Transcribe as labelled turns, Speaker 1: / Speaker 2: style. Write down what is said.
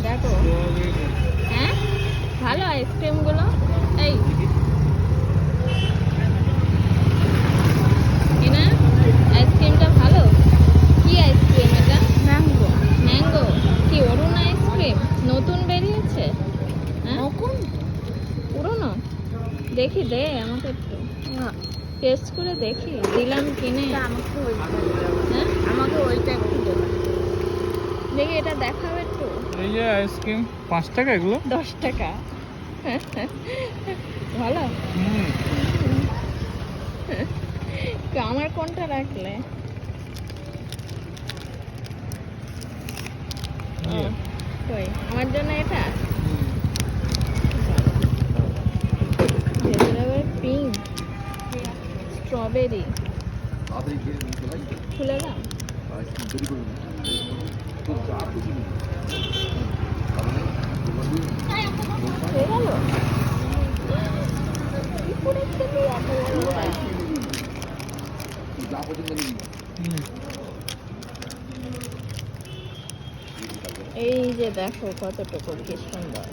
Speaker 1: দেখো হ্যাঁ ভালো আইসক্রিমগুলো। এই এনা আইসক্রিমটা ভালো। কি আইসক্রিম এটা?
Speaker 2: ম্যাঙ্গো।
Speaker 1: ম্যাঙ্গো। কি অরুণ আইসক্রিম নতুন বেরিয়েছে? হ্যাঁ পুরনো? দেখি দে আমাকে একটু টেস্ট করে দেখি। দিলাম কিনে।
Speaker 2: আমাকে ওইটা একটু দেবে।
Speaker 1: দেখি এটা দেখাও একটু।
Speaker 3: এই যে আইসক্রিম 5 টাকা এগুলো।
Speaker 1: 10 টাকা। ভালো। আমার কোনটা রাখলে? কই আমার জন্য এটা? ভেতরে পিঙ্ক স্ট্রবেরি। খুলে দাও। হয়ে গেল? কি করে খেলি এত বড়টা? এই যে দেখো কতটুকু কি সুন্দর।